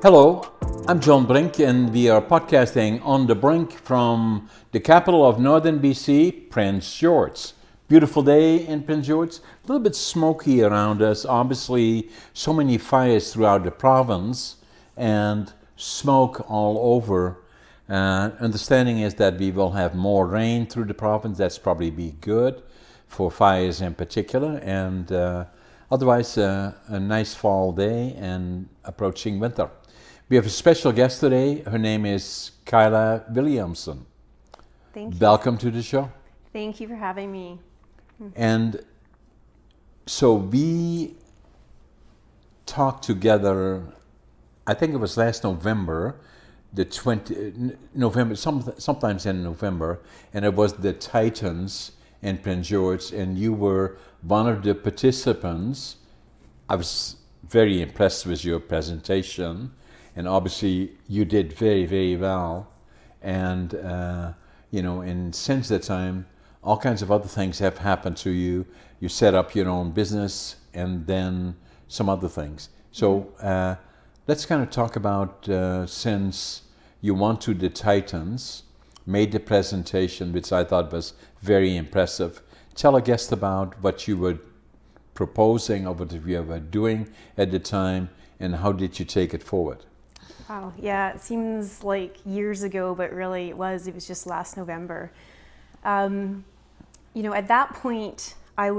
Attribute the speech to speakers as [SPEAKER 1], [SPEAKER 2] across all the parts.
[SPEAKER 1] Hello, I'm John Brink, and we are podcasting on the brink from the capital of northern BC, Prince George. Beautiful day in Prince George, a little bit smoky around us, obviously so many fires throughout the province and smoke all over. Understanding is that we will have more rain through the province. That's probably be good for fires in particular, and otherwise a nice fall day and approaching winter. We have a special guest today. Her name is Kyla Williamson.
[SPEAKER 2] Thank you.
[SPEAKER 1] Welcome to the show.
[SPEAKER 2] Thank you for having me.
[SPEAKER 1] And so we talked together, I think it was last November, sometimes in November, and it was the Titans in Prince George, and you were one of the participants. I was very impressed with your presentation, and obviously you did very, very well. And and since that time, all kinds of other things have happened to you. You set up your own business, and then some other things. So let's kind of talk about since you went to the Titans, made the presentation, which I thought was very impressive. Tell a guest about what you were proposing or what you were doing at the time, and how did you take it forward?
[SPEAKER 2] Wow, yeah, it seems like years ago, but really it was just last November. At that point, I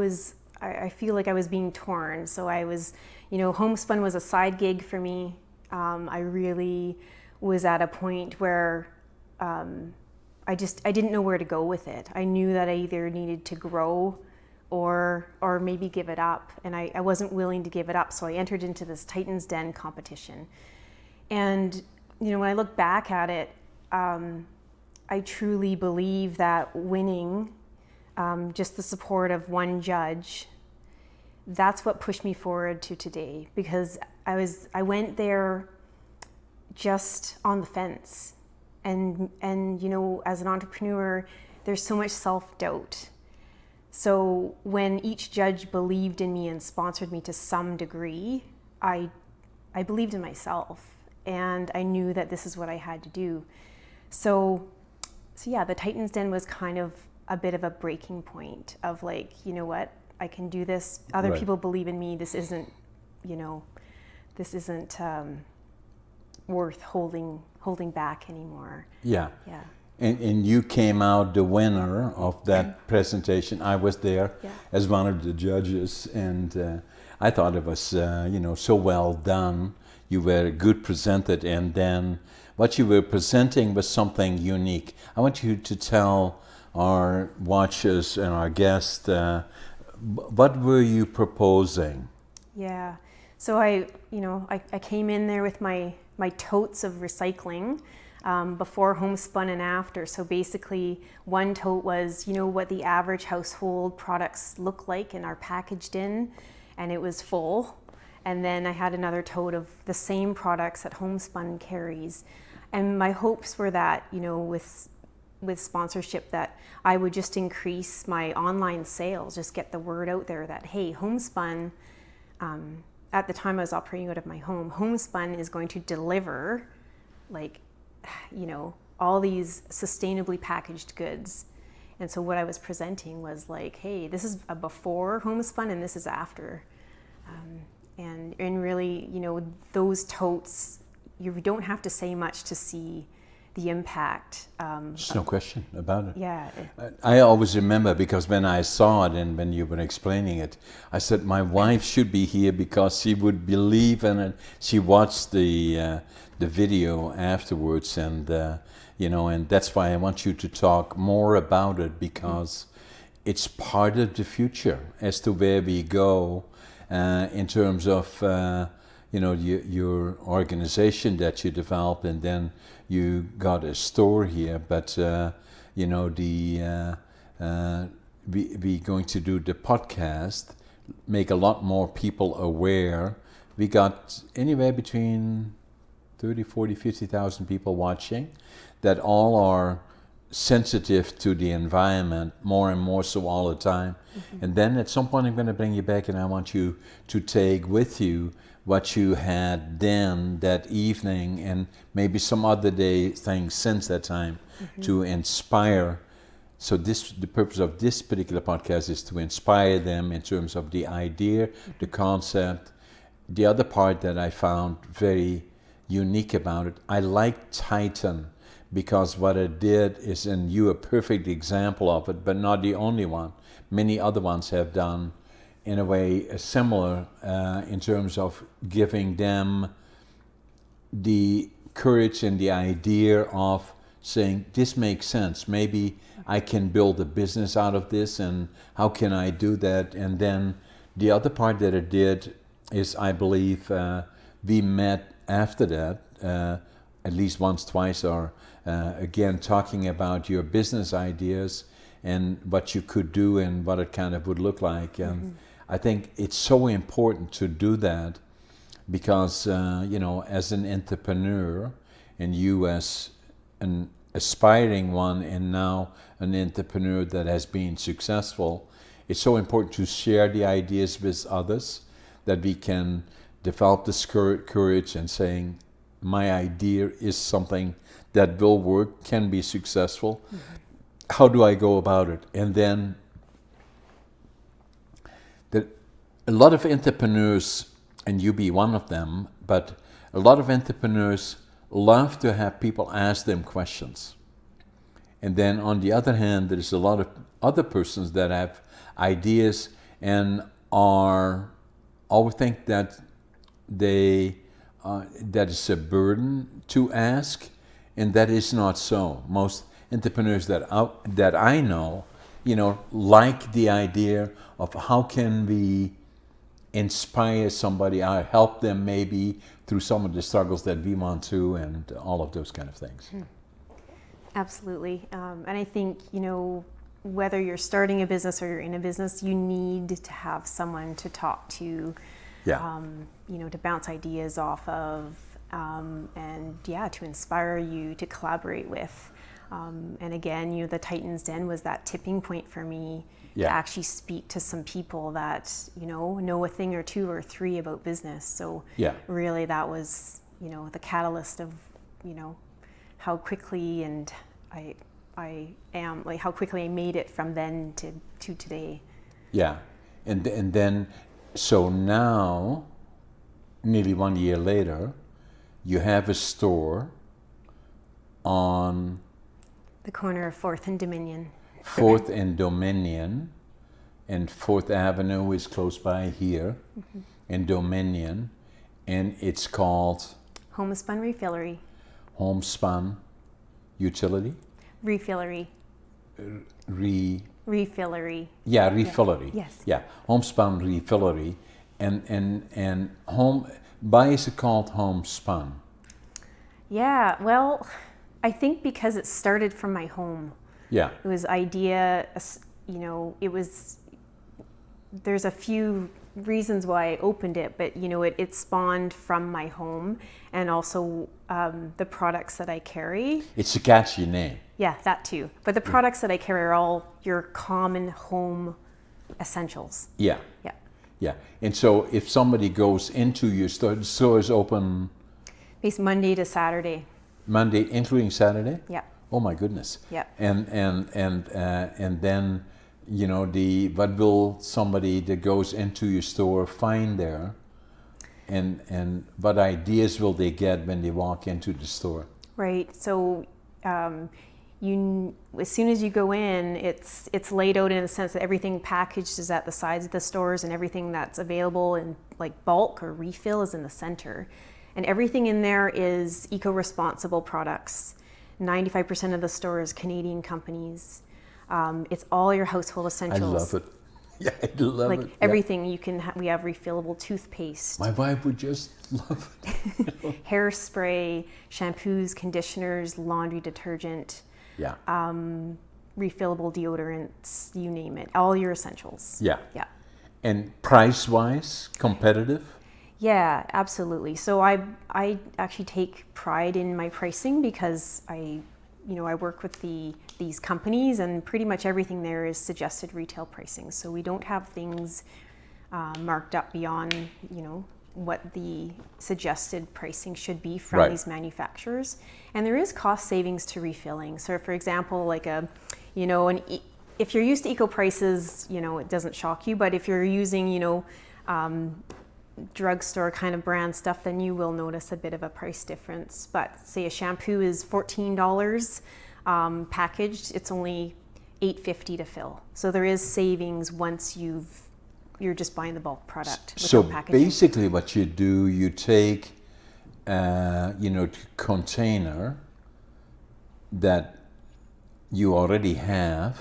[SPEAKER 2] feel like I was being torn. So I was, Homespun was a side gig for me. I really was at a point where I didn't know where to go with it. I knew that I either needed to grow or maybe give it up. And I wasn't willing to give it up. So I entered into this Titans Den competition. And, when I look back at it, I truly believe that winning, just the support of one judge, that's what pushed me forward to today. Because I went there just on the fence. And as an entrepreneur, there's so much self-doubt. So when each judge believed in me and sponsored me to some degree, I believed in myself, and I knew that this is what I had to do. So yeah, the Titans Den was kind of a bit of a breaking point of like, you know what, I can do this. Other
[SPEAKER 1] Right.
[SPEAKER 2] people believe in me. This isn't worth holding back anymore.
[SPEAKER 1] Yeah.
[SPEAKER 2] Yeah.
[SPEAKER 1] And you came out the winner of that presentation. I was there as one of the judges, and I thought it was so well done. You were good presented, and then what you were presenting was something unique. I want you to tell our watchers and our guests, what were you proposing?
[SPEAKER 2] Yeah. So I came in there with my totes of recycling, before Homespun and after. So basically one tote was, what the average household products look like and are packaged in, and it was full. And then I had another tote of the same products that Homespun carries. And my hopes were that, with sponsorship, that I would just increase my online sales, just get the word out there that, hey, Homespun, at the time I was operating out of my home, Homespun is going to deliver all these sustainably packaged goods. And so what I was presenting was like, hey, this is a before Homespun and this is after. And really, those totes, you don't have to say much to see the impact.
[SPEAKER 1] There's no question about it.
[SPEAKER 2] Yeah.
[SPEAKER 1] I always remember, because when I saw it and when you were explaining it, I said my wife should be here because she would believe in it. She watched the video afterwards, and and that's why I want you to talk more about it, because it's part of the future as to where we go in terms of your organization that you developed, and then you got a store here. But we going to do the podcast, make a lot more people aware. We got anywhere between 30, 40, 50,000 people watching that all are sensitive to the environment more and more so all the time. And then at some point I'm going to bring you back, and I want you to take with you what you had then that evening, and maybe some other day things since that time to inspire. So the purpose of this particular podcast is to inspire them in terms of the idea, the concept. The other part that I found very unique about it, I like Titan, because what it did is, and you a perfect example of it, but not the only one. Many other ones have done, in a way, similar in terms of giving them the courage and the idea of saying, this makes sense. Maybe I can build a business out of this, and how can I do that? And then the other part that it did is, I believe, we met after that, at least once, twice, or again, talking about your business ideas and what you could do and what it kind of would look like. And I think it's so important to do that because, as an entrepreneur, and you as an aspiring one and now an entrepreneur that has been successful, it's so important to share the ideas with others, that we can develop this courage and saying, my idea is something that will work, can be successful. How do I go about it? And then a lot of entrepreneurs, and you be one of them, but a lot of entrepreneurs love to have people ask them questions. And then on the other hand, there's a lot of other persons that have ideas and always think that that is a burden to ask, and that is not so. Most entrepreneurs that I know, like the idea of how can we inspire somebody, or help them maybe through some of the struggles that we want to, and all of those kind of things.
[SPEAKER 2] Absolutely. And I think, whether you're starting a business or you're in a business, you need to have someone to talk to, to bounce ideas off of, and to inspire you, to collaborate with. And again, the Titan's Den was that tipping point for me to actually speak to some people that, know a thing or two or three about business. So really that was, the catalyst of, how quickly and how quickly I made it from then to today. Yeah.
[SPEAKER 1] And then, so now, nearly 1 year later, you have a store on
[SPEAKER 2] the corner of 4th and Dominion.
[SPEAKER 1] 4th and Dominion, and 4th Avenue is close by here, in Dominion, and it's called
[SPEAKER 2] Homespun Refillery.
[SPEAKER 1] Homespun Utility?
[SPEAKER 2] Refillery. Refillery.
[SPEAKER 1] Yeah, Refillery.
[SPEAKER 2] Yes.
[SPEAKER 1] Yeah, Homespun Refillery, and why is it called Homespun?
[SPEAKER 2] Yeah, well, I think because it started from my home.
[SPEAKER 1] Yeah.
[SPEAKER 2] It was there's a few reasons why I opened it, but it spawned from my home, and also the products that I carry.
[SPEAKER 1] It's a catchy name.
[SPEAKER 2] Yeah, that too. But the products that I carry are all your common home essentials.
[SPEAKER 1] Yeah.
[SPEAKER 2] Yeah.
[SPEAKER 1] Yeah. And so if somebody goes into your store, the store is open?
[SPEAKER 2] It's Monday to Saturday.
[SPEAKER 1] Monday, including Saturday?
[SPEAKER 2] Yeah.
[SPEAKER 1] Oh my goodness.
[SPEAKER 2] Yeah.
[SPEAKER 1] And then, what will somebody that goes into your store find there? And what ideas will they get when they walk into the store?
[SPEAKER 2] Right. So as soon as you go in, it's laid out in a sense that everything packaged is at the sides of the stores, and everything that's available in like bulk or refill is in the center. And everything in there is eco-responsible products. 95% of the store is Canadian companies. It's all your household essentials.
[SPEAKER 1] I love it. Yeah, I love it.
[SPEAKER 2] Like everything we have refillable toothpaste.
[SPEAKER 1] My wife would just love it.
[SPEAKER 2] Hairspray, shampoos, conditioners, laundry detergent.
[SPEAKER 1] Yeah.
[SPEAKER 2] Refillable deodorants, you name it. All your essentials.
[SPEAKER 1] Yeah.
[SPEAKER 2] Yeah.
[SPEAKER 1] And price-wise, competitive?
[SPEAKER 2] Yeah, absolutely. So I actually take pride in my pricing because I work with these companies, and pretty much everything there is suggested retail pricing. So we don't have things marked up beyond, what the suggested pricing should be from these manufacturers. And there is cost savings to refilling. So for example, like if you're used to eco prices, it doesn't shock you. But if you're using, drugstore kind of brand stuff, then you will notice a bit of a price difference. But say a shampoo is $14 packaged, it's only $8.50 to fill. So there is savings once you're just buying the bulk product.
[SPEAKER 1] So
[SPEAKER 2] packaging.
[SPEAKER 1] Basically what you do, you take container that you already have,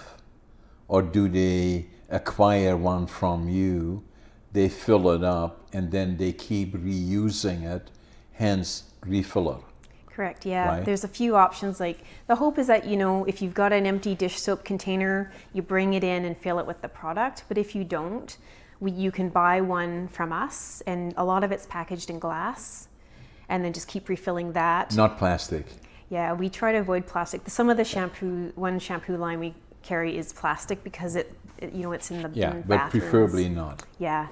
[SPEAKER 1] or do they acquire one from you, they fill it up, and then they keep reusing it, hence refiller.
[SPEAKER 2] Correct, yeah.
[SPEAKER 1] Right?
[SPEAKER 2] There's a few options. Like the hope is that, if you've got an empty dish soap container, you bring it in and fill it with the product. But if you don't, you can buy one from us, and a lot of it's packaged in glass, and then just keep refilling that.
[SPEAKER 1] Not plastic.
[SPEAKER 2] Yeah, we try to avoid plastic. Some of the shampoo line we carry is plastic because it's in the
[SPEAKER 1] but
[SPEAKER 2] bathrooms.
[SPEAKER 1] preferably not.
[SPEAKER 2] Yeah.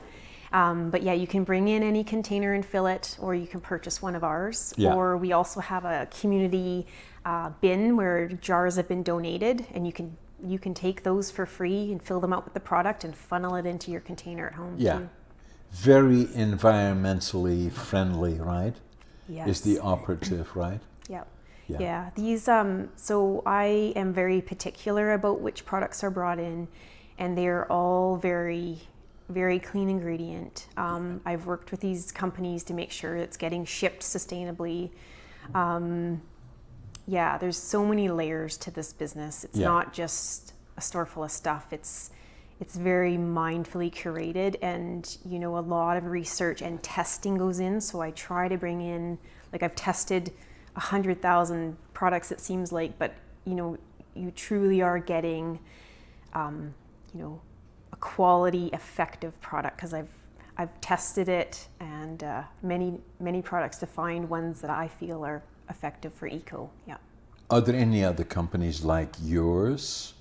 [SPEAKER 2] But yeah, you can bring in any container and fill it, or you can purchase one of ours.
[SPEAKER 1] Yeah.
[SPEAKER 2] Or we also have a community bin where jars have been donated, and you can take those for free and fill them up with the product and funnel it into your container at home.
[SPEAKER 1] Yeah.
[SPEAKER 2] Too.
[SPEAKER 1] Very environmentally friendly, right?
[SPEAKER 2] Yes.
[SPEAKER 1] Is the operative, right?
[SPEAKER 2] Yep.
[SPEAKER 1] Yeah.
[SPEAKER 2] Yeah. These so I am very particular about which products are brought in, and they're all very, very clean ingredient. I've worked with these companies to make sure it's getting shipped sustainably. There's so many layers to this business. It's not just a store full of stuff. It's very mindfully curated, and a lot of research and testing goes in. So I try to bring in, like, I've tested 100,000 products, it seems like, but you truly are getting a quality, effective product, because I've tested it, and many products to find ones that I feel are effective for eco. Yeah.
[SPEAKER 1] Are there any other companies like yours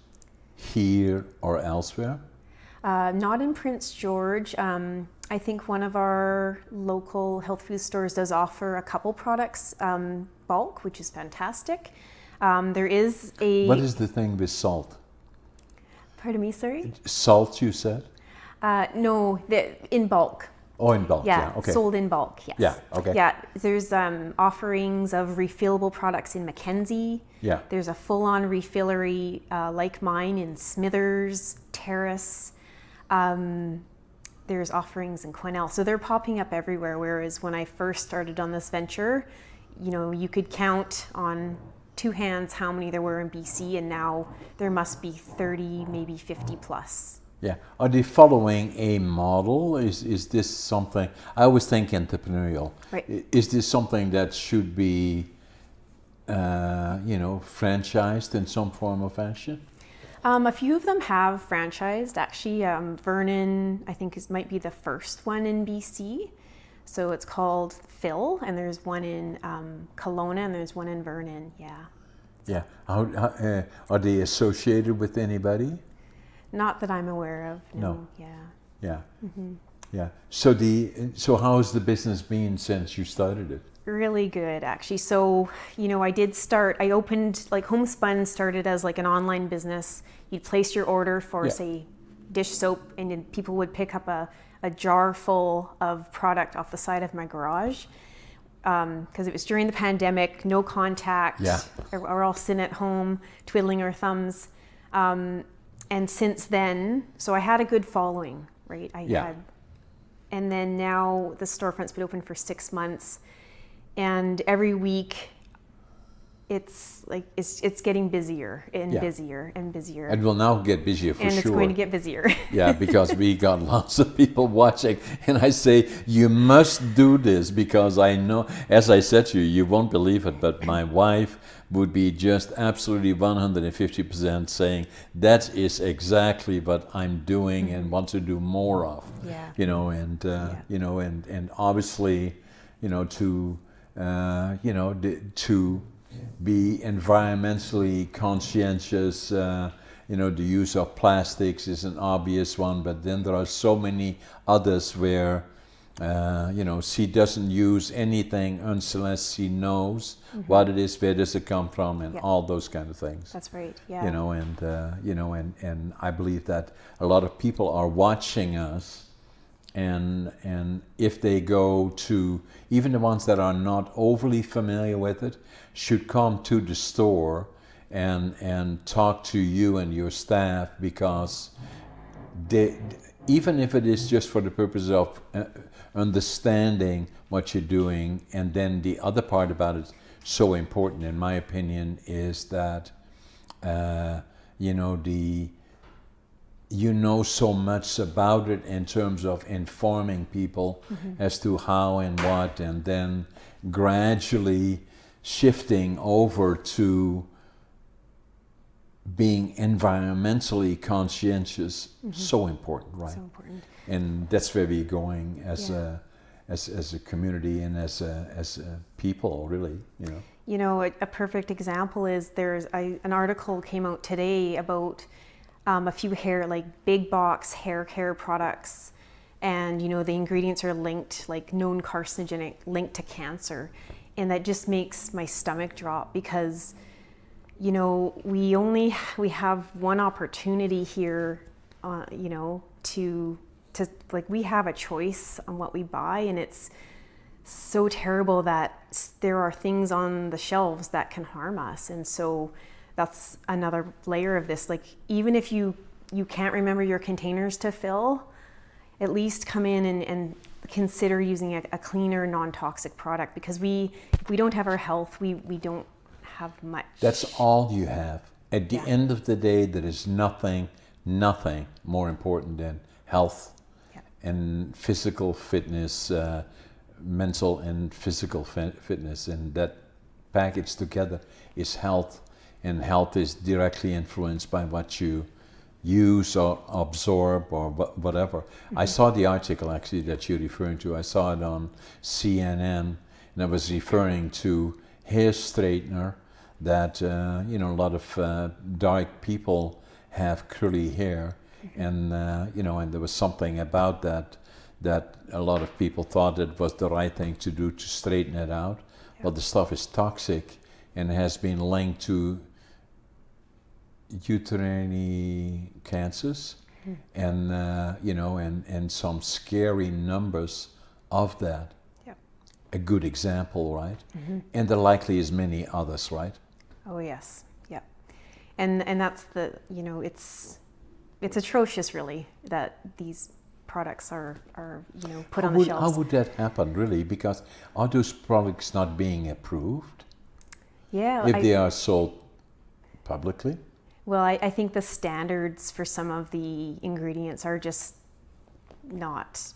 [SPEAKER 1] here or elsewhere?
[SPEAKER 2] Not in Prince George. I think one of our local health food stores does offer a couple products bulk, which is fantastic. There is a...
[SPEAKER 1] What is the thing with salt?
[SPEAKER 2] Pardon me, sorry?
[SPEAKER 1] Salt, you said?
[SPEAKER 2] No, in bulk.
[SPEAKER 1] Oh, in bulk, yeah. Okay.
[SPEAKER 2] Sold in bulk, yes.
[SPEAKER 1] Yeah, okay.
[SPEAKER 2] Yeah, there's offerings of refillable products in Mackenzie.
[SPEAKER 1] Yeah.
[SPEAKER 2] There's a full-on refillery like mine in Smithers, Terrace. There's offerings in Quesnel. So they're popping up everywhere, whereas when I first started on this venture, you could count on two hands how many there were in BC, and now there must be 30, maybe 50 plus.
[SPEAKER 1] Yeah. Are they following a model? Is this something, I always think entrepreneurial.
[SPEAKER 2] Right.
[SPEAKER 1] Is this something that should be, franchised in some form or fashion?
[SPEAKER 2] A few of them have franchised. Actually, Vernon, I think, might be the first one in BC. So it's called Phil, and there's one in Kelowna, and there's one in Vernon. Yeah.
[SPEAKER 1] Yeah. How, are they associated with anybody?
[SPEAKER 2] Not that I'm aware of.
[SPEAKER 1] No.
[SPEAKER 2] Yeah.
[SPEAKER 1] Yeah.
[SPEAKER 2] Mm-hmm.
[SPEAKER 1] Yeah. So how's the business been since you started it?
[SPEAKER 2] Really good, actually. So, I opened, like, Homespun started as like an online business. You'd place your order for, say, dish soap, and then people would pick up a jar full of product off the side of my garage. Because it was during the pandemic, no contact.
[SPEAKER 1] Yeah.
[SPEAKER 2] We're all sitting at home, twiddling our thumbs. And since then, so I had a good following, right? And then now the storefront's been open for 6 months. And every week, it's getting busier and busier and busier.
[SPEAKER 1] It will now get busier for sure.
[SPEAKER 2] And it's going to get busier.
[SPEAKER 1] Yeah, because we got lots of people watching. And I say, you must do this, because I know, as I said to you, you won't believe it, but my wife would be just absolutely 150% saying, that is exactly what I'm doing and want to do more of.
[SPEAKER 2] Yeah.
[SPEAKER 1] And obviously, to be environmentally conscientious. The use of plastics is an obvious one, but then there are so many others where, she doesn't use anything unless she knows what it is, where does it come from, and all those kind of things.
[SPEAKER 2] That's right. Yeah.
[SPEAKER 1] And I believe that a lot of people are watching us, and if they go to, even the ones that are not overly familiar with it, should come to the store and talk to you and your staff, because even if it is just for the purpose of understanding what you're doing, and then the other part about it, so important in my opinion, is that you know so much about it in terms of informing people as to how and what, and then gradually shifting over to being environmentally conscientious. So important, right? So important. And that's where we're going as a community and as a people, really.
[SPEAKER 2] A perfect example is there's an article came out today about a few big box hair care products, and the ingredients are linked, like known carcinogenic, linked to cancer, and that just makes my stomach drop, because we have one opportunity here, to we have a choice on what we buy, and it's so terrible that there are things on the shelves that can harm us. And so that's another layer of this. Like, even if you can't remember your containers to fill, at least come in and consider using a cleaner, non-toxic product, because if we don't have our health, we don't have much.
[SPEAKER 1] That's all you have. At the end of the day, there is nothing more important than health and physical fitness, mental and physical fitness, and that package together is health, and health is directly influenced by what you use or absorb or whatever. I saw the article actually that you're referring to. I saw it on CNN, and I was referring to hair straightener that a lot of dark people have curly hair, and and there was something about that a lot of people thought it was the right thing to do to straighten it out. Well, the stuff is toxic and has been linked to uterine cancers, and and some scary numbers of that. A good example, right? And there likely is many others, right?
[SPEAKER 2] Oh yes, yeah. And that's it's atrocious, really, that these products are put on the shelves.
[SPEAKER 1] How would that happen, really? Because are those products not being approved?
[SPEAKER 2] Yeah.
[SPEAKER 1] If they are sold publicly?
[SPEAKER 2] Well, I think the standards for some of the ingredients are just not,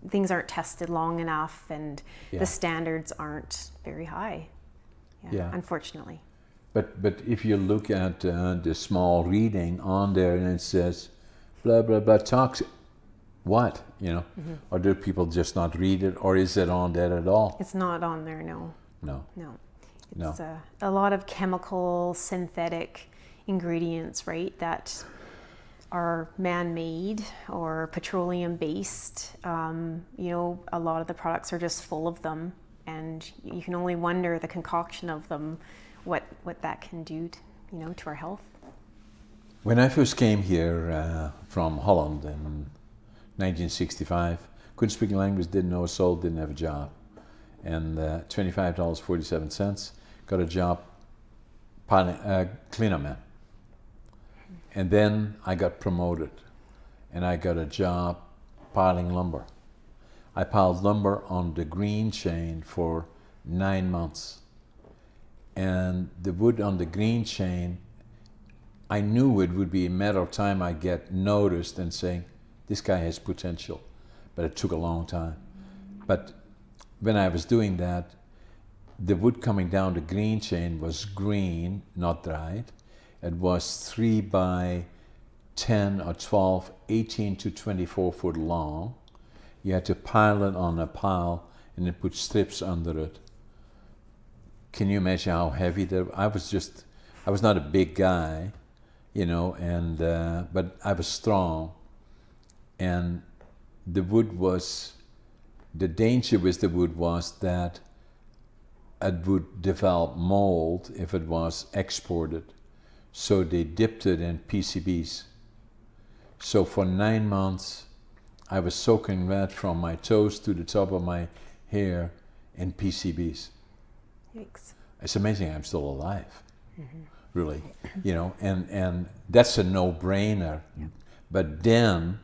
[SPEAKER 2] things aren't tested long enough, and the standards aren't very high, unfortunately.
[SPEAKER 1] But if you look at the small reading on there, and it says blah blah blah toxic, what, or do people just not read it, or is it on there at all?
[SPEAKER 2] It's not on there. No. It's
[SPEAKER 1] No.
[SPEAKER 2] A lot of chemical, synthetic ingredients, right, that are man-made or petroleum-based. A lot of the products are just full of them, and you can only wonder the concoction of them, what that can do to our health.
[SPEAKER 1] When I first came here from Holland in 1965, couldn't speak the language, didn't know a soul, didn't have a job, and $25.47, got a job cleaner man. And then I got promoted, and I got a job piling lumber. I piled lumber on the green chain for 9 months. And the wood on the green chain, I knew it would be a matter of time I get noticed and saying, this guy has potential. But it took a long time. But when I was doing that, the wood coming down the green chain was green, not dried. It was 3 by 10 or 12, 18 to 24 foot long. You had to pile it on a pile and then put strips under it. can you imagine how heavy that? I was not a big guy, you know, and but I was strong, and the danger with the wood was that it would develop mold if it was exported. So they dipped it in PCBs. So for 9 months, I was soaking wet from my toes to the top of my hair in PCBs.
[SPEAKER 2] Yikes.
[SPEAKER 1] It's amazing I'm still alive, really, you know, and that's a no-brainer.
[SPEAKER 2] Yeah.
[SPEAKER 1] But then,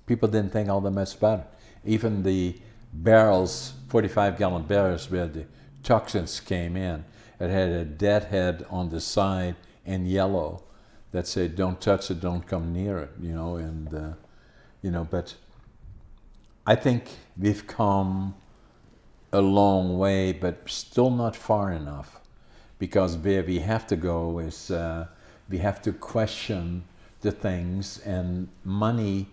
[SPEAKER 1] people didn't think all that much about it. Even the barrels, 45-gallon barrels where the toxins came in, it had a deadhead on the side in yellow that said, don't touch it, don't come near it, you know, and, you know, but I think we've come a long way, but still not far enough, because where we have to go is we have to question the things, and money,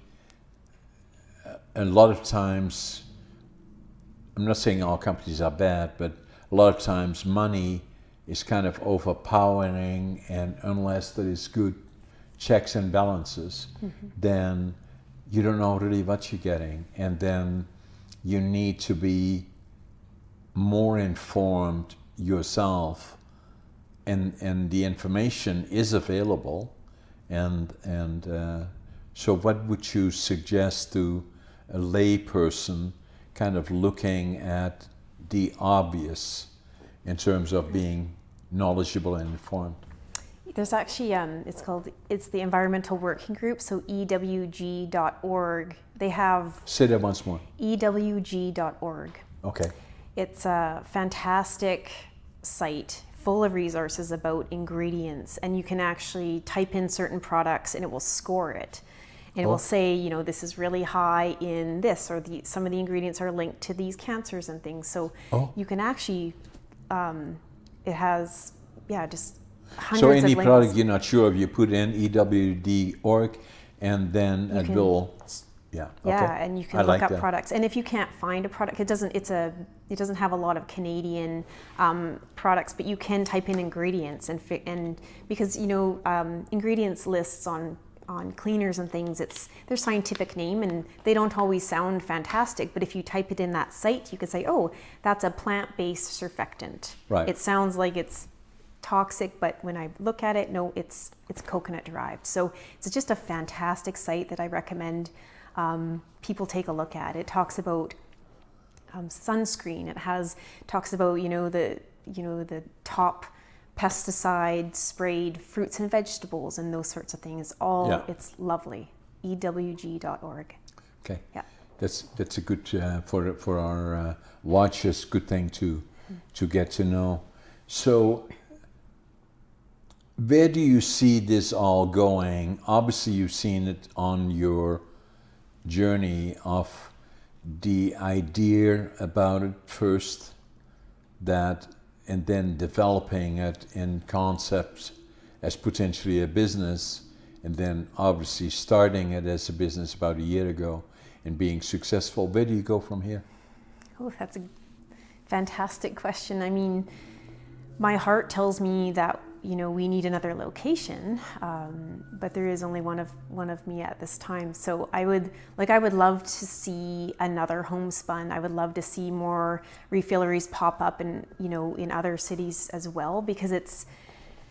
[SPEAKER 1] a lot of times, I'm not saying all companies are bad, but a lot of times money is kind of overpowering, and unless there is good checks and balances, then you don't know really what you're getting, and then you need to be more informed yourself, and the information is available, and so what would you suggest to a lay person kind of looking at the obvious in terms of being knowledgeable and informed?
[SPEAKER 2] There's actually, it's the Environmental Working Group, so EWG.org. They have...
[SPEAKER 1] Say that once more.
[SPEAKER 2] EWG.org.
[SPEAKER 1] Okay.
[SPEAKER 2] It's a fantastic site full of resources about ingredients, and you can actually type in certain products and it will score it. And it will say, you know, this is really high in this, or some of the ingredients are linked to these cancers and things. So you can actually, it has, just hundreds
[SPEAKER 1] so
[SPEAKER 2] of
[SPEAKER 1] any
[SPEAKER 2] links.
[SPEAKER 1] product you're not sure of, you put in EWD.org, and then it will,
[SPEAKER 2] and you can look up products. And if you can't find a product, it doesn't have a lot of Canadian products, but you can type in ingredients, and because, you know, ingredients lists on cleaners and things, it's their scientific name, and they don't always sound fantastic, but if you type it in that site, you can say, oh, that's a plant-based surfactant.
[SPEAKER 1] Right.
[SPEAKER 2] It sounds like it's toxic, but when I look at it, no, it's coconut derived. So it's just a fantastic site that I recommend people take a look at. It talks about sunscreen. It talks about, you know, the top pesticide sprayed fruits and vegetables and those sorts of things. It's lovely. EWG.org.
[SPEAKER 1] Okay.
[SPEAKER 2] Yeah.
[SPEAKER 1] That's a good for our watchers, good thing to get to know. So where do you see this all going? Obviously you've seen it on your journey of the idea about it first, and then developing it in concepts as potentially a business, and then obviously starting it as a business about a year ago and being successful. Where do you go from here?
[SPEAKER 2] Oh, that's a fantastic question. I mean, my heart tells me that, you know, we need another location, but there is only one of me at this time. So I would love to see another Homespun. I would love to see more refilleries pop up in other cities as well, because it's,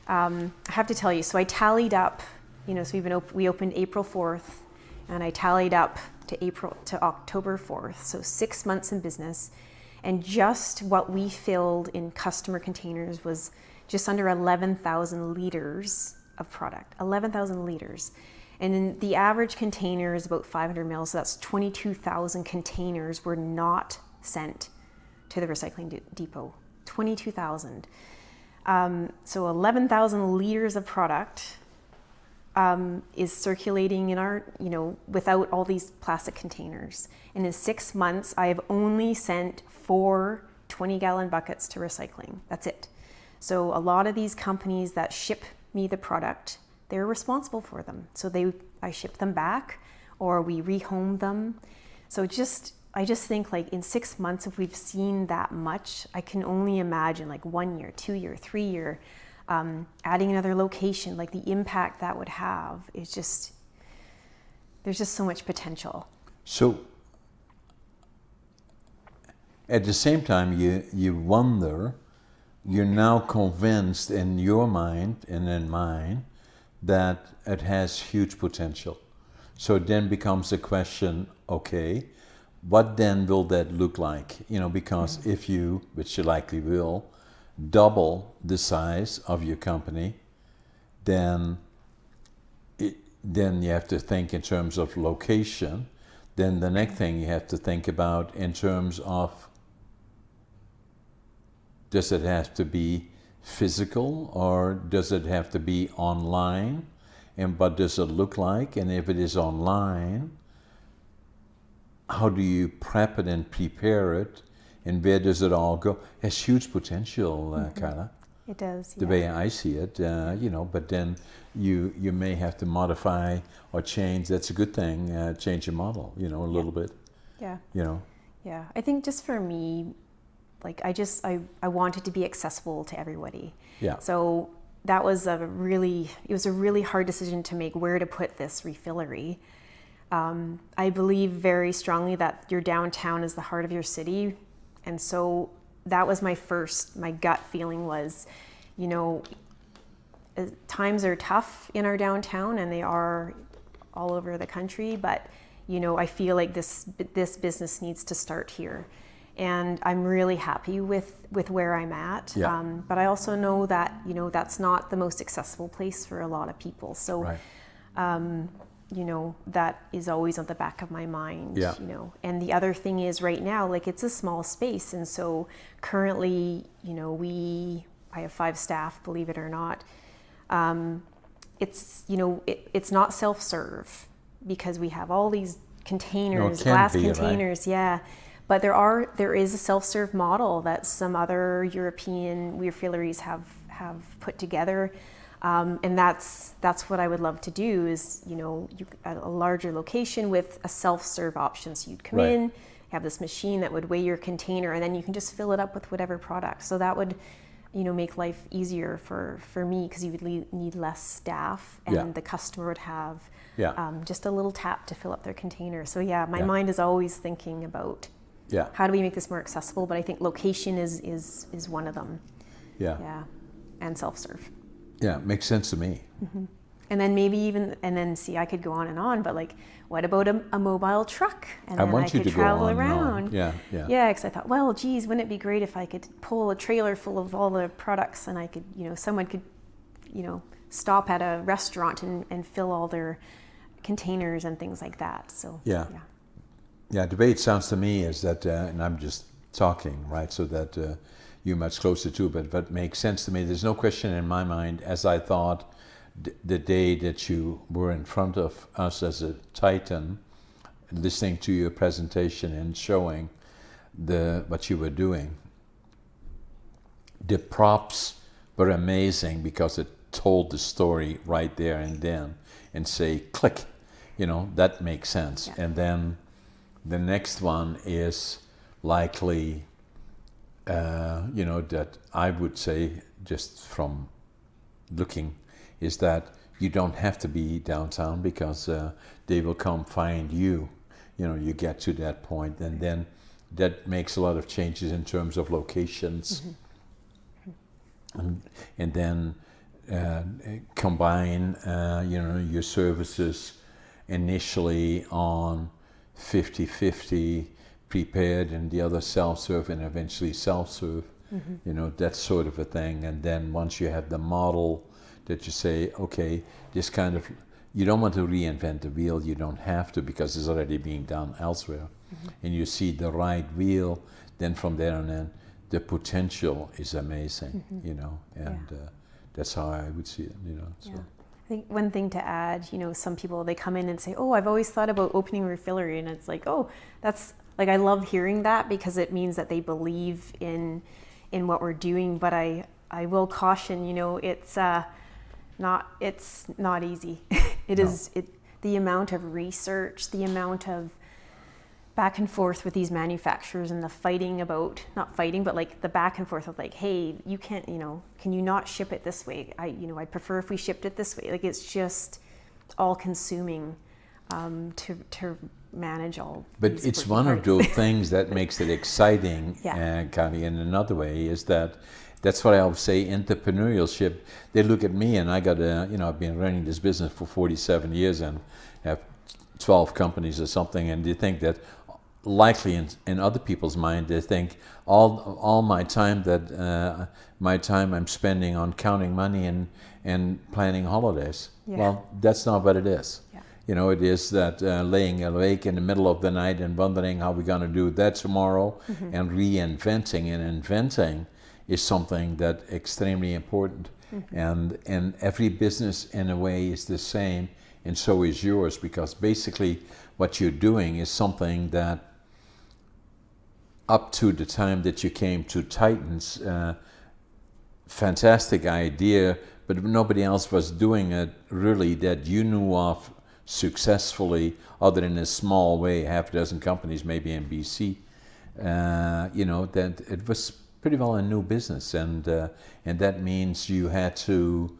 [SPEAKER 2] I have to tell you, so I tallied up, you know, so we opened April 4th, and I tallied up to October 4th, so 6 months in business, and just what we filled in customer containers was just under 11,000 liters of product, 11,000 liters. And the average container is about 500 mils, so that's 22,000 containers were not sent to the recycling depot, 22,000. So 11,000 liters of product is circulating in our, you know, without all these plastic containers. And in 6 months, I have only sent 4 20-gallon buckets to recycling. That's it. So a lot of these companies that ship me the product, they're responsible for them. So I ship them back, or we rehome them. So just I just think like in 6 months, if we've seen that much, I can only imagine like 1 year, 2 year, 3 year, adding another location, like the impact that would have is just, there's just so much potential.
[SPEAKER 1] So at the same time, you wonder, you're now convinced in your mind and in mine that it has huge potential. So it then becomes a question, okay, what then will that look like? You know, because if you, which you likely will, double the size of your company, then you have to think in terms of location. Then the next thing you have to think about in terms of, does it have to be physical or does it have to be online? And what does it look like? And if it is online, how do you prep it and prepare it? And where does it all go? It has huge potential, Kyla.
[SPEAKER 2] It does,
[SPEAKER 1] The way I see it, you know, but then you may have to modify or change. That's a good thing, change your model, you know, a little bit.
[SPEAKER 2] Yeah.
[SPEAKER 1] You know.
[SPEAKER 2] Yeah, I think just for me, like I want it to be accessible to everybody.
[SPEAKER 1] Yeah.
[SPEAKER 2] So that was a really hard decision to make, where to put this refillery. I believe very strongly that your downtown is the heart of your city. And so that was my gut feeling was, you know, times are tough in our downtown, and they are all over the country, but, you know, I feel like this business needs to start here. And I'm really happy with where I'm at.
[SPEAKER 1] Yeah.
[SPEAKER 2] But I also know that, you know, that's not the most accessible place for a lot of people. So,
[SPEAKER 1] right.
[SPEAKER 2] You know, that is always on the back of my mind,
[SPEAKER 1] Yeah.
[SPEAKER 2] you know. And the other thing is right now, like, it's a small space. And so currently, you know, I have 5 staff, believe it or not. It's, you know, it's not self-serve because we have all these containers, glass containers. Right? Yeah. But there is a self-serve model that some other European refilleries have put together. And that's what I would love to do is, you know, a larger location with a self-serve option. So you'd come
[SPEAKER 1] right.
[SPEAKER 2] in, you have this machine that would weigh your container, and then you can just fill it up with whatever product. So that would, you know, make life easier for me, because you would need less staff, and
[SPEAKER 1] yeah.
[SPEAKER 2] the customer would have
[SPEAKER 1] yeah.
[SPEAKER 2] Just a little tap to fill up their container. So yeah, my
[SPEAKER 1] yeah.
[SPEAKER 2] mind is always thinking about
[SPEAKER 1] yeah.
[SPEAKER 2] how do we make this more accessible, but I think location is one of them.
[SPEAKER 1] Yeah.
[SPEAKER 2] Yeah, and self-serve.
[SPEAKER 1] Yeah, makes sense to me.
[SPEAKER 2] Mm-hmm. And then maybe even, and then see, I could go on and on, but like, what about a mobile truck? And then I could travel around.
[SPEAKER 1] Yeah, yeah.
[SPEAKER 2] Yeah, because I thought, well, geez, wouldn't it be great if I could pull a trailer full of all the products, and I could, you know, someone could, you know, stop at a restaurant and fill all their containers and things like that. So
[SPEAKER 1] yeah. Yeah, the way it sounds to me is that, and I'm just talking, right, so that you're much closer to it, but makes sense to me. There's no question in my mind, as I thought the day that you were in front of us as a Titan, listening to your presentation and showing what you were doing. The props were amazing because it told the story right there and then, and say, click, you know, that makes sense. Yeah. And then the next one is likely, you know, that I would say, just from looking, is that you don't have to be downtown, because they will come find you. You know, you get to that point, and then that makes a lot of changes in terms of locations. Mm-hmm. And then combine, you know, your services initially on 50-50 prepared and the other self-serve, and eventually self-serve, mm-hmm. you know, that sort of a thing. And then once you have the model that you say, okay, this kind of, you don't want to reinvent the wheel, you don't have to, because it's already being done elsewhere. Mm-hmm. And you see the right wheel, then from there on in, the potential is amazing, mm-hmm. you know, and that's how I would see it, you know. So.
[SPEAKER 2] Yeah. I think one thing to add, you know, some people, they come in and say, oh, I've always thought about opening a refillery, and it's like, oh, that's, like, I love hearing that, because it means that they believe in what we're doing. But I will caution, you know, it's not easy. The amount of research, the amount of back and forth with these manufacturers and the fighting about, not fighting, but like the back and forth of like, hey, you can't, can you not ship it this way? I prefer if we shipped it this way. Like, it's just all consuming to manage all.
[SPEAKER 1] But it's one of those things that makes it exciting, Kyla, in another way, is that's what I always say, entrepreneurship. They look at me, and I got I've been running this business for 47 years and have 12 companies or something, and they think that likely in other people's mind, they think all my time I'm spending on counting money and planning holidays. Yeah. Well, that's not what it is. Yeah. It is that laying awake in the middle of the night and wondering how we're going to do that tomorrow, and reinventing and inventing is something that's extremely important. And every business in a way is the same, and so is yours, because basically what you're doing is something that up to the time that you came to Titans, fantastic idea, but nobody else was doing it really that you knew of successfully, other than a small way, half a dozen companies maybe in BC. That it was pretty well a new business, and that means you had to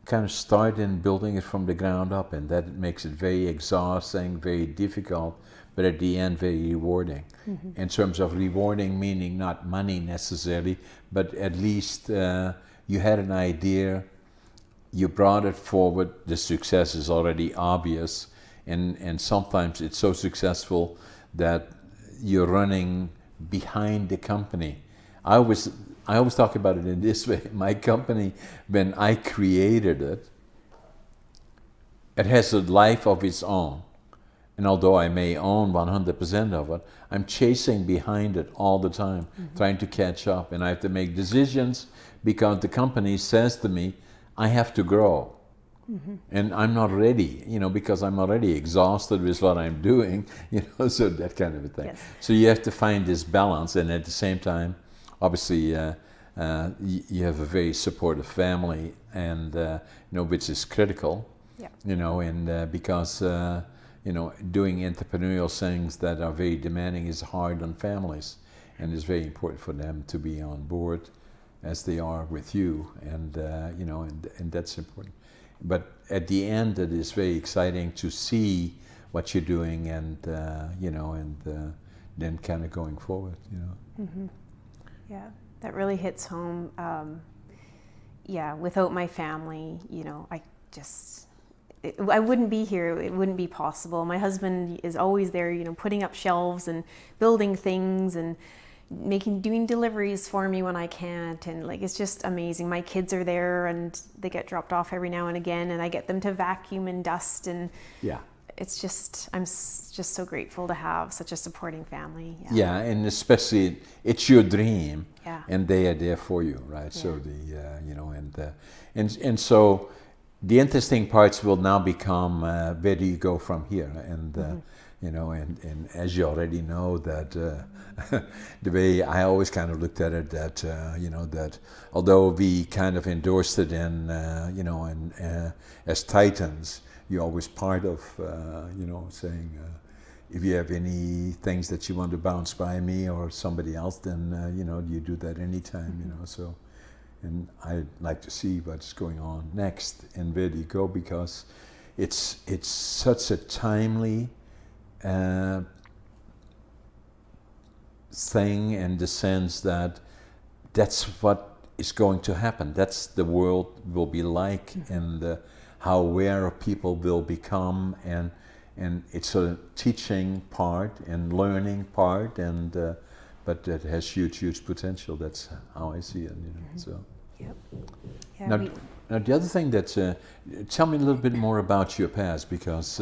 [SPEAKER 1] kind of start in building it from the ground up, and that makes it very exhausting, very difficult, but at the end very rewarding. In terms of rewarding, meaning not money necessarily, but at least you had an idea, you brought it forward, the success is already obvious, and sometimes it's so successful that you're running behind the company. I always talk about it in this way. My company, when I created it, it has a life of its own. And although I may own 100% of it, I'm chasing behind it all the time, trying to catch up. And I have to make decisions because the company says to me, I have to grow. And I'm not ready, because I'm already exhausted with what I'm doing, so that kind of a thing. Yes. So you have to find this balance, and at the same time, obviously, you have a very supportive family, and which is critical. Yeah. And because doing entrepreneurial things that are very demanding is hard on families, and it's very important for them to be on board, as they are with you, and and that's important. But at the end, it is very exciting to see what you're doing, and then kind of going forward.
[SPEAKER 2] Yeah, that really hits home. Without my family, I wouldn't be here. It wouldn't be possible. My husband is always there, putting up shelves and building things and doing deliveries for me when I can't, and it's just amazing. My kids are there, and they get dropped off every now and again, and I get them to vacuum and dust, and it's just, I'm just so grateful to have such a supporting family.
[SPEAKER 1] Yeah, and especially it's your dream, and they are there for you, right? Yeah. So and so the interesting parts will now become where do you go from here, and and as you already know, that the way I always kind of looked at it, that that although we kind of endorsed it in as Titans, you're always part of saying if you have any things that you want to bounce by me or somebody else, then you do that anytime. So, and I'd like to see what's going on next and where do you go, because it's such a timely thing, in the sense that that's what is going to happen. That's the world will be like, and how aware people will become, and it's a teaching part and learning part, and but that has huge potential. That's how I see it. So.
[SPEAKER 2] Yep. Yeah,
[SPEAKER 1] now the other thing that tell me a little bit more about your past, because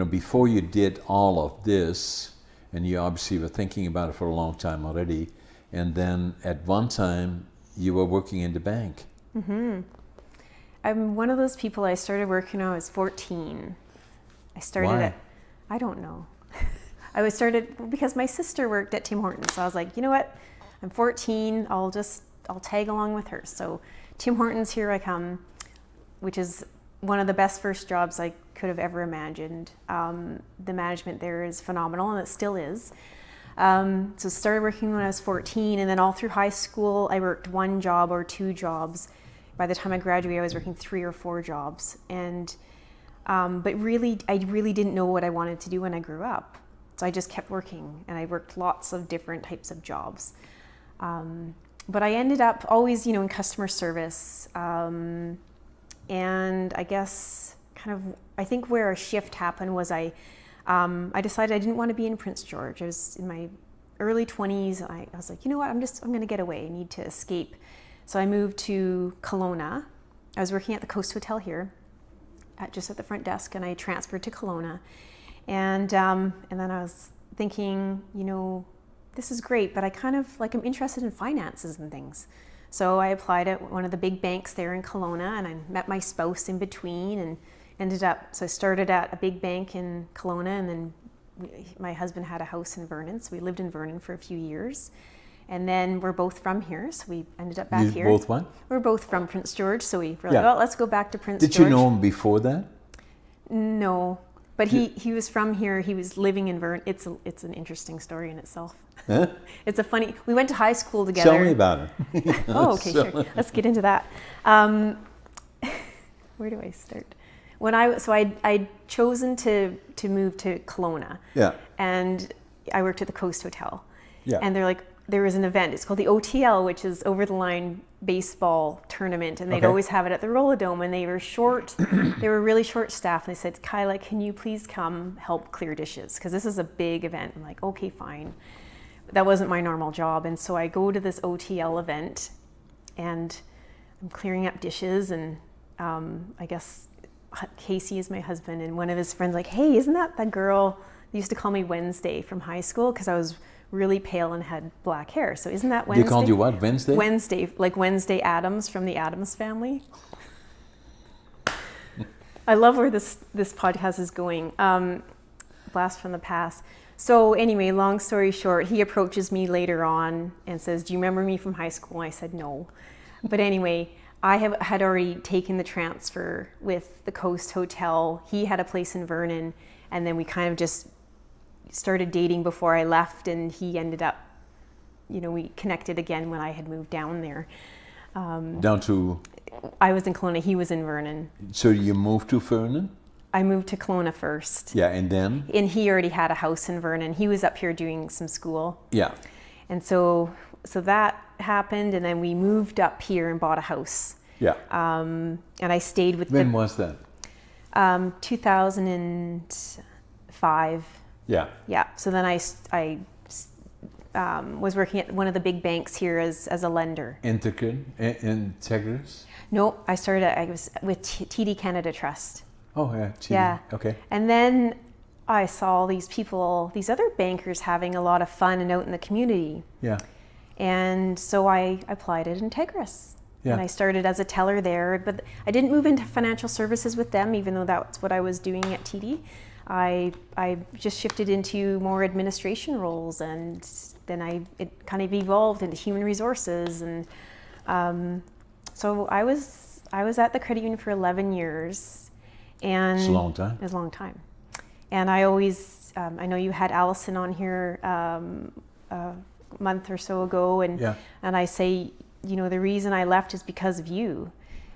[SPEAKER 1] before you did all of this, and you obviously were thinking about it for a long time already, and then at one time you were working in the bank.
[SPEAKER 2] I'm one of those people. I started working when I was 14. I started I don't know. I started because my sister worked at Tim Hortons, so I was like, you know what? I'm 14. I'll tag along with her. So Tim Hortons, here I come, which is one of the best first jobs I could have ever imagined. The management there is phenomenal, and it still is. So started working when I was 14, and then all through high school, I worked 1 job or 2 jobs. By the time I graduated, I was working 3 or 4 jobs. And but really, I really didn't know what I wanted to do when I grew up. So I just kept working, and I worked lots of different types of jobs. But I ended up always, in customer service. And I guess I think where a shift happened was I decided I didn't want to be in Prince George. I was in my early 20s. I was like, you know what, I'm going to get away. I need to escape. So I moved to Kelowna. I was working at the Coast Hotel here, just at the front desk, and I transferred to Kelowna. And then I was thinking, this is great, but I'm interested in finances and things. So I applied at one of the big banks there in Kelowna, and I met my spouse in between, and so I started at a big bank in Kelowna, and then my husband had a house in Vernon, so we lived in Vernon for a few years. And then we're both from here, so we ended up back here.
[SPEAKER 1] You both what?
[SPEAKER 2] We're both from Prince George, so we were like, well, let's go back to Prince George.
[SPEAKER 1] Did you know him before that?
[SPEAKER 2] No, but he was from here. He was living in Vernon. It's an interesting story in itself.
[SPEAKER 1] Huh?
[SPEAKER 2] It's we went to high school together.
[SPEAKER 1] Tell me about it.
[SPEAKER 2] Oh, okay, sure. Let's get into that. Where do I start? I'd chosen to move to Kelowna.
[SPEAKER 1] Yeah.
[SPEAKER 2] And I worked at the Coast Hotel.
[SPEAKER 1] Yeah.
[SPEAKER 2] And they're like, there was an event. It's called the OTL, which is Over the Line Baseball Tournament, and they'd always have it at the Rolladome. And they were short. They were really short staffed. And they said, Kyla, can you please come help clear dishes? Because this is a big event. I'm like, okay, fine. That wasn't my normal job. And so I go to this OTL event, and I'm clearing up dishes, and I guess Casey is my husband, and one of his friends like, hey, isn't that the girl they used to call me Wednesday from high school because I was really pale and had black hair. So isn't that Wednesday?
[SPEAKER 1] They called you what, Wednesday?
[SPEAKER 2] Wednesday, like Wednesday Addams from the Addams Family. I love where this podcast is going. Blast from the past. So anyway, long story short, he approaches me later on and says, do you remember me from high school? I said, no. But anyway, I had already taken the transfer with the Coast Hotel. He had a place in Vernon, and then we kind of just started dating before I left, and he ended up, we connected again when I had moved down there.
[SPEAKER 1] Down to?
[SPEAKER 2] I was in Kelowna, he was in Vernon.
[SPEAKER 1] So you moved to Vernon?
[SPEAKER 2] I moved to Kelowna first.
[SPEAKER 1] Yeah, and then?
[SPEAKER 2] And he already had a house in Vernon. He was up here doing some school.
[SPEAKER 1] Yeah.
[SPEAKER 2] And so that happened, and then we moved up here and bought a house.
[SPEAKER 1] Yeah.
[SPEAKER 2] And I stayed with
[SPEAKER 1] When was that?
[SPEAKER 2] 2005.
[SPEAKER 1] Yeah.
[SPEAKER 2] Yeah. So then I was working at one of the big banks here as a lender.
[SPEAKER 1] Integris?
[SPEAKER 2] No, I was with TD Canada Trust.
[SPEAKER 1] Oh, yeah. TD.
[SPEAKER 2] Yeah.
[SPEAKER 1] Okay.
[SPEAKER 2] And then I saw these other bankers having a lot of fun and out in the community.
[SPEAKER 1] Yeah.
[SPEAKER 2] And so I applied at Integris.
[SPEAKER 1] Yeah.
[SPEAKER 2] And I started as a teller there, but I didn't move into financial services with them, even though that's what I was doing at TD. I just shifted into more administration roles, and then it kind of evolved into human resources. And so I was at the credit union for 11 years. And
[SPEAKER 1] it's a long time.
[SPEAKER 2] It was a long time. And I always, I know you had Allison on here a month or so ago, and I say, the reason I left is because of you,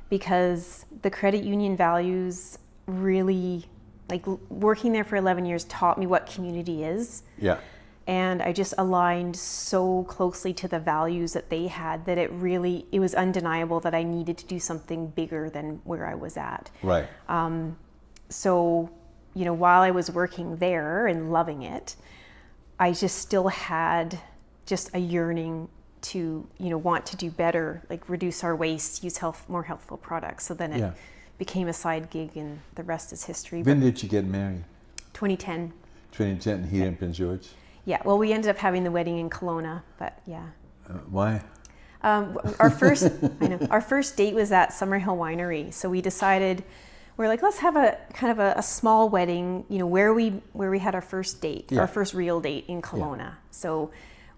[SPEAKER 2] because the credit union values really, like working there for 11 years taught me what community is.
[SPEAKER 1] Yeah.
[SPEAKER 2] And I just aligned so closely to the values that they had that it was undeniable that I needed to do something bigger than where I was at.
[SPEAKER 1] Right.
[SPEAKER 2] So, while I was working there and loving it, I just still had just a yearning to, want to do better, like reduce our waste, use more healthful products. So then it became a side gig, and the rest is history.
[SPEAKER 1] When did you get married?
[SPEAKER 2] 2010.
[SPEAKER 1] 2010 here in Prince George?
[SPEAKER 2] Yeah, well, we ended up having the wedding in Kelowna, but yeah.
[SPEAKER 1] Why?
[SPEAKER 2] Our first date was at Summerhill Winery. So we decided, we're like, let's have a kind of a small wedding, where we had our first date, our first real date in Kelowna. So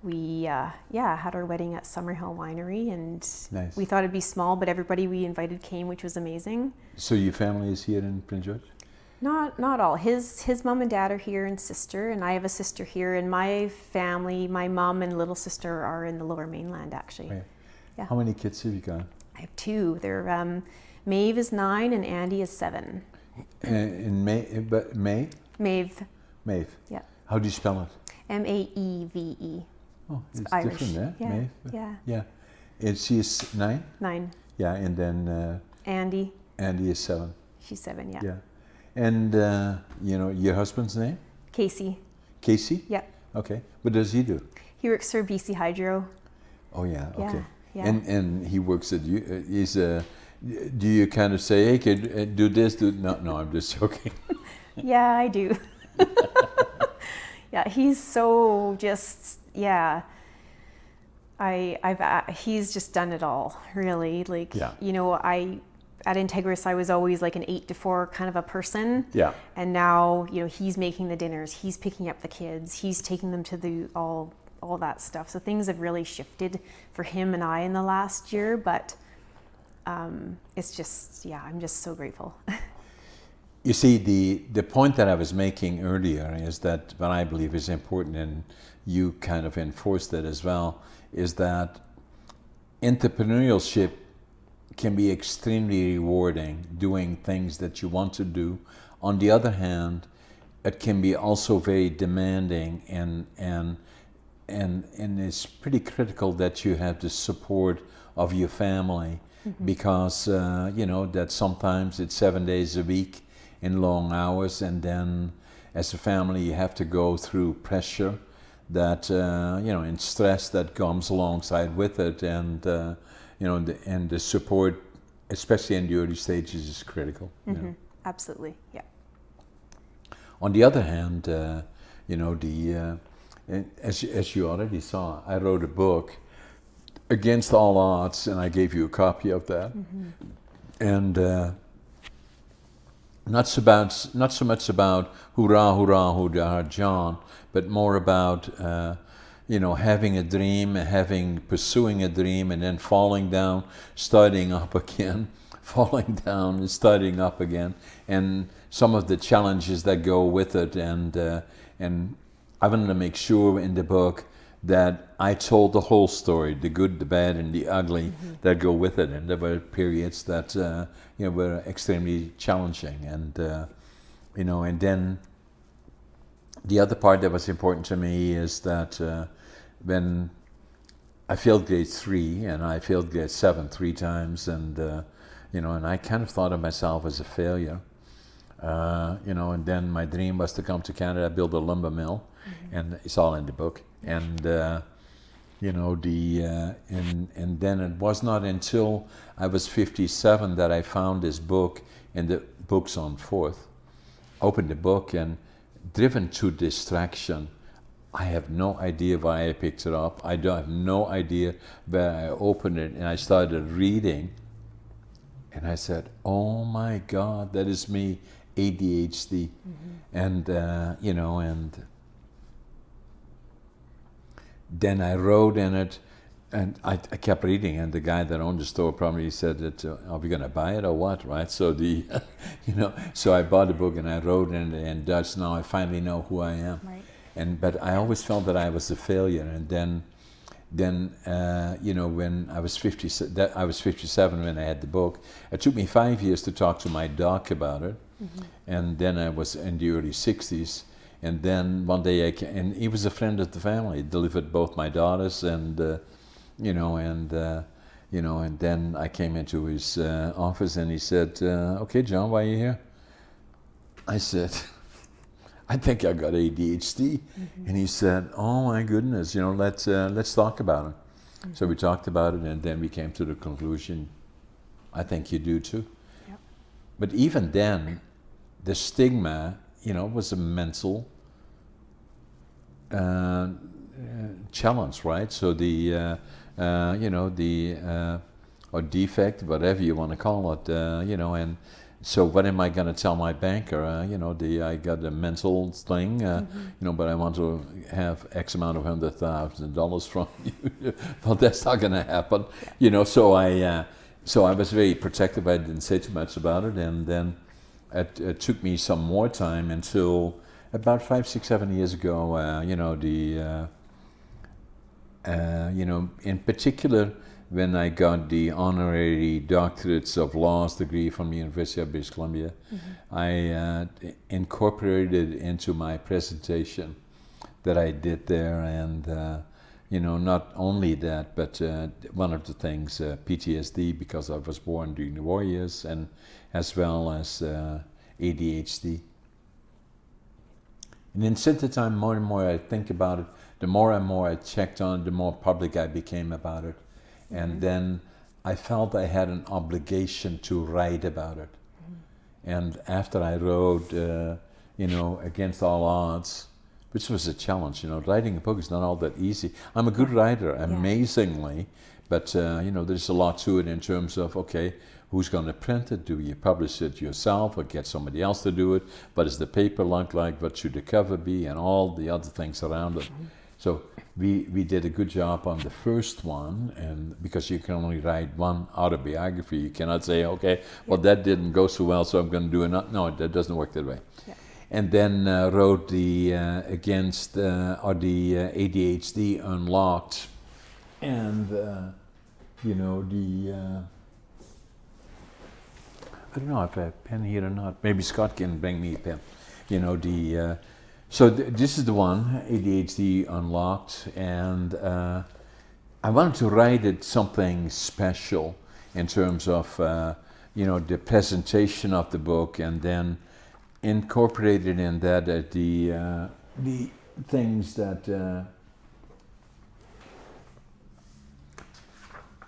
[SPEAKER 2] we had our wedding at Summerhill Winery, and
[SPEAKER 1] Nice.
[SPEAKER 2] we thought it'd be small, but everybody we invited came, which was amazing.
[SPEAKER 1] So your family is here in Prince George?
[SPEAKER 2] Not all. His mom and dad are here, and sister, and I have a sister here. And my family, my mom and little sister, are in the Lower Mainland, actually.
[SPEAKER 1] Right.
[SPEAKER 2] Yeah.
[SPEAKER 1] How many kids have you got?
[SPEAKER 2] I have two. They're Maeve is 9 and Andy is 7.
[SPEAKER 1] Maeve? Maeve.
[SPEAKER 2] Yeah.
[SPEAKER 1] How do you spell it?
[SPEAKER 2] Maeve.
[SPEAKER 1] Oh, it's
[SPEAKER 2] Irish.
[SPEAKER 1] different,
[SPEAKER 2] Yeah.
[SPEAKER 1] Maeve?
[SPEAKER 2] Yeah.
[SPEAKER 1] Yeah. And she's 9?
[SPEAKER 2] 9.
[SPEAKER 1] Yeah, and then
[SPEAKER 2] Andy.
[SPEAKER 1] Andy is 7.
[SPEAKER 2] She's 7. Yeah.
[SPEAKER 1] Yeah. And, your husband's name?
[SPEAKER 2] Casey.
[SPEAKER 1] Casey?
[SPEAKER 2] Yeah.
[SPEAKER 1] Okay. What does he do?
[SPEAKER 2] He works for BC Hydro.
[SPEAKER 1] Oh, yeah. Okay.
[SPEAKER 2] Yeah.
[SPEAKER 1] And he works at you. Do you kind of say, hey, kid, do this, do... No, I'm just joking.
[SPEAKER 2] Yeah, I do. Yeah, he's so just, yeah. He's just done it all, really. Like, at Integris, I was always like an 8 to 4 kind of a person.
[SPEAKER 1] Yeah.
[SPEAKER 2] And now, he's making the dinners, he's picking up the kids, he's taking them to all that stuff. So things have really shifted for him and I in the last year, but it's just, I'm just so grateful.
[SPEAKER 1] You see, the point that I was making earlier is that what I believe is important, and you kind of enforced that as well, is that entrepreneurship can be extremely rewarding, doing things that you want to do. On the other hand, it can be also very demanding, and it's pretty critical that you have the support of your family, because that sometimes it's 7 days a week in long hours, and then as a family you have to go through pressure that and stress that comes alongside with it, and the support, especially in the early stages, is critical.
[SPEAKER 2] Absolutely, yeah.
[SPEAKER 1] On the other hand, as you already saw, I wrote a book, Against All Odds, and I gave you a copy of that. And not so much about hurrah, John, but more about having a dream, pursuing a dream, and then falling down, starting up again, falling down and starting up again, and some of the challenges that go with it. And I wanted to make sure in the book that I told the whole story, the good, the bad, and the ugly that go with it. And there were periods that were extremely challenging, and and then the other part that was important to me is that when I failed grade 3 and I failed grade 7 3 times, and and I kind of thought of myself as a failure, and then my dream was to come to Canada, build a lumber mill, and it's all in the book. And and then it was not until I was 57 that I found this book in the books on Fourth. Opened the book, and driven to distraction, I have no idea why I picked it up. I have no idea where I opened it, and I started reading, and I said, "Oh my God, that is me, ADHD," and and then I wrote in it, and I kept reading, and the guy that owned the store probably said that, "Are we going to buy it or what?" Right? So so I bought the book and I wrote in it in Dutch. Now I finally know who I am.
[SPEAKER 2] Right.
[SPEAKER 1] But I always felt that I was a failure. And then when I was 57 when I had the book. It took me 5 years to talk to my doc about it, and then I was in the early 60s. And then one day and he was a friend of the family. He delivered both my daughters, and and then I came into his office, and he said, "Okay, John, why are you here?" I said, "I think I got ADHD." And he said, "Oh my goodness, let's talk about it." So we talked about it, and then we came to the conclusion, I think you do too.
[SPEAKER 2] Yep.
[SPEAKER 1] But even then, the stigma, was a mental challenge, right? So or defect, whatever you want to call it, and so what am I going to tell my banker? I got a mental thing, but I want to have X amount of $100,000 from you. Well, that's not going to happen, So I was very protective. I didn't say too much about it, and then it took me some more time until about 5, 6, 7 years ago. In particular, when I got the honorary doctorates of laws degree from the University of British Columbia, I incorporated into my presentation that I did there, and not only that, but one of the things, PTSD, because I was born during the war years, and as well as ADHD. And then since the time more and more I think about it, the more and more I checked on it, the more public I became about it. And then I felt I had an obligation to write about it. And after I wrote, Against All Odds, which was a challenge, writing a book is not all that easy. I'm a good writer, amazingly, but there's a lot to it in terms of, okay, who's going to print it? Do you publish it yourself or get somebody else to do it? What does the paper look like? What should the cover be? And all the other things around it. So we did a good job on the first one, and because you can only write one autobiography, you cannot say, okay, well, that didn't go so well, so I'm going to do another. No, that doesn't work that way. Yeah. And then wrote the ADHD Unlocked, and I don't know if I have a pen here or not. Maybe Scott can bring me a pen. This is the one, ADHD Unlocked, and I wanted to write it something special in terms of, the presentation of the book, and then incorporated in that the things that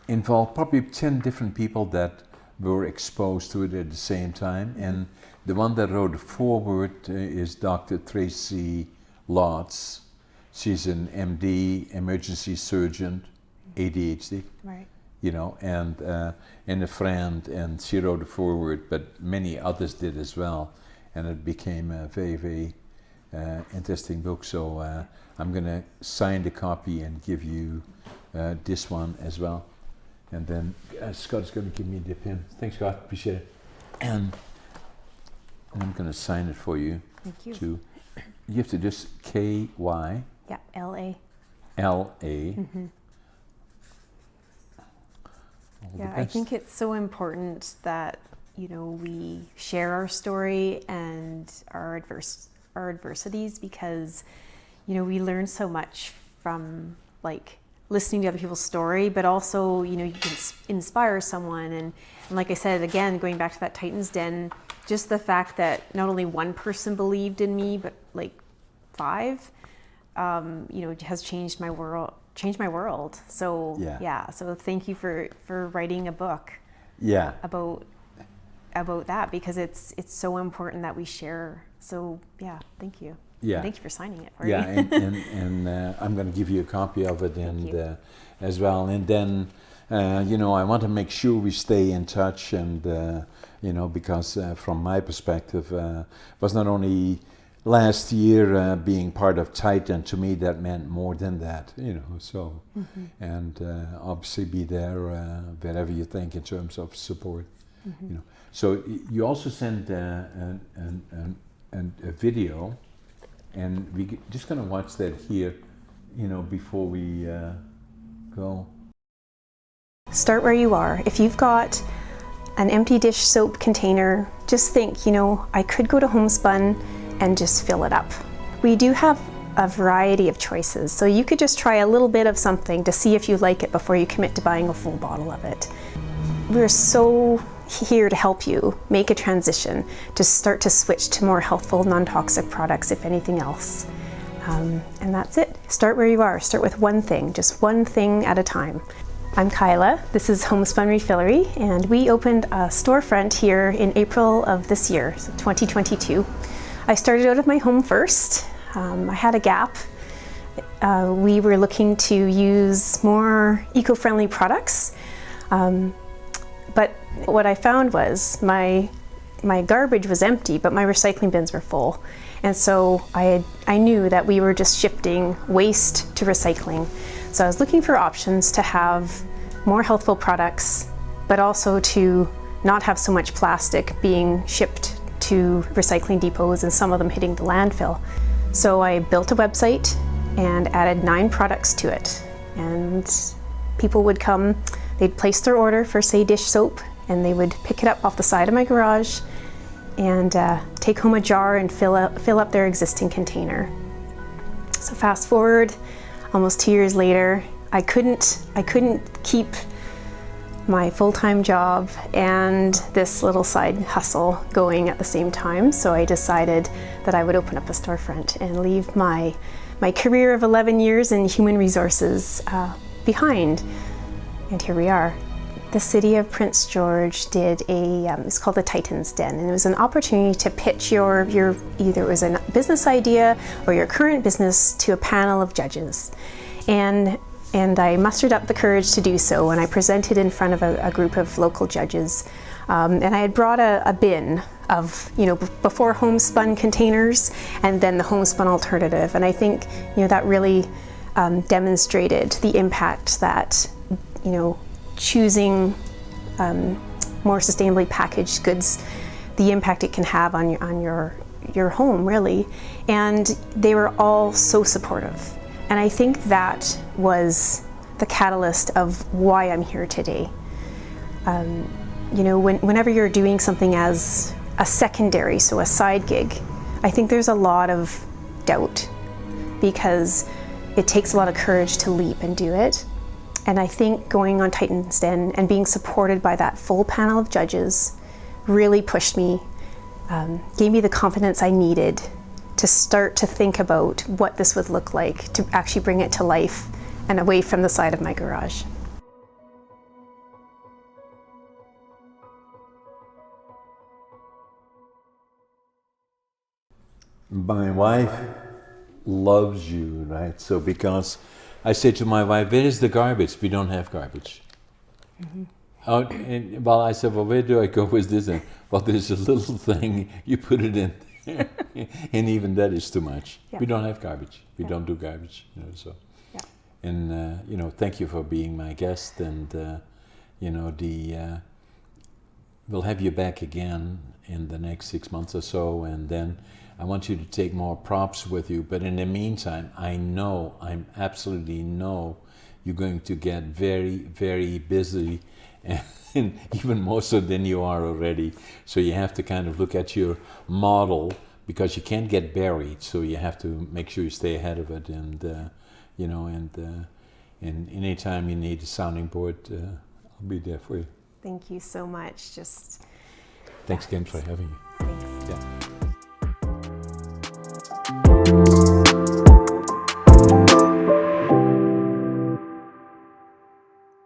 [SPEAKER 1] involve probably 10 different people that were exposed to it at the same time. And the one that wrote the foreword is Dr. Tracy Lotz. She's an MD, emergency surgeon, ADHD. Right. And a friend, and she wrote the foreword, but many others did as well. And it became a very, very interesting book. So I'm going to sign the copy and give you this one as well. And then Scott's going to give me the pen. Thanks, Scott. Appreciate it. And I'm going to sign it for you.
[SPEAKER 2] Thank you.
[SPEAKER 1] Too. You have to just K-Y.
[SPEAKER 2] Yeah, L-A.
[SPEAKER 1] L-A.
[SPEAKER 2] Yeah, I think it's so important that, we share our story and our adversities, because, we learn so much from, listening to other people's story, but also, you can inspire someone. And like I said, again, going back to that Titan's Den, just the fact that not only one person believed in me, but 5, has changed my world. So so thank you for writing a book.
[SPEAKER 1] Yeah.
[SPEAKER 2] About that, because it's so important that we share. So thank you.
[SPEAKER 1] Yeah.
[SPEAKER 2] Thank you for signing it for
[SPEAKER 1] me. and I'm going to give you a copy of it as well. And then, I want to make sure we stay in touch, and, because from my perspective, was not only last year being part of Titan, to me that meant more than that, so, and obviously be there wherever you think in terms of support, So you also sent a video, and we're just going to watch that here, before we go.
[SPEAKER 2] Start where you are. If you've got an empty dish soap container, just think, I could go to Homespun and just fill it up. We do have a variety of choices, so you could just try a little bit of something to see if you like it before you commit to buying a full bottle of it. We're so here to help you make a transition, to start to switch to more healthful, non-toxic products, if anything else. And that's it. Start where you are. Start with one thing, just one thing at a time. I'm Kyla. This is Homespun Refillery, and we opened a storefront here in April of this year, so 2022. I started out of my home first. I had a gap. We were looking to use more eco-friendly products. But what I found was my my garbage was empty, but my recycling bins were full. And so I knew that we were just shifting waste to recycling. So I was looking for options to have more healthful products, but also to not have so much plastic being shipped to recycling depots and some of them hitting the landfill. So I built a website and added 9 products to it. And people would come, they'd place their order for, say, dish soap, and they would pick it up off the side of my garage and take home a jar and fill up their existing container. So fast forward, almost 2 years later, I couldn't keep my full-time job and this little side hustle going at the same time. So I decided that I would open up a storefront and leave my career of 11 years in human resources behind. And here we are. The city of Prince George did it's called the Titan's Den, and it was an opportunity to pitch your either it was a business idea or your current business to a panel of judges. And I mustered up the courage to do so, and I presented in front of a group of local judges. And I had brought a bin of, before homespun containers and then the homespun alternative. And I think, that really demonstrated the impact that, choosing more sustainably packaged goods, the impact it can have on your home, really. And they were all so supportive. And I think that was the catalyst of why I'm here today. Whenever you're doing something as a secondary, so a side gig, I think there's a lot of doubt because it takes a lot of courage to leap and do it. And I think going on Titan's Den and being supported by that full panel of judges really pushed me, gave me the confidence I needed to start to think about what this would look like, to actually bring it to life and away from the side of my garage.
[SPEAKER 1] My wife loves you, right? So because I say to my wife, where is the garbage? We don't have garbage. Mm-hmm. I said, well, where do I go with this? And, well, there's a little thing, you put it in there. And even that is too much. Yeah. We don't have garbage. We don't do garbage. So. Yeah. And, thank you for being my guest. And, we'll have you back again in the next 6 months or so. And then I want you to take more props with you. But in the meantime, I absolutely know you're going to get very, very busy, and even more so than you are already. So you have to kind of look at your model, because you can't get buried. So you have to make sure you stay ahead of it. And, and anytime you need a sounding board, I'll be there for you.
[SPEAKER 2] Thank you so much.
[SPEAKER 1] Thanks again for having me.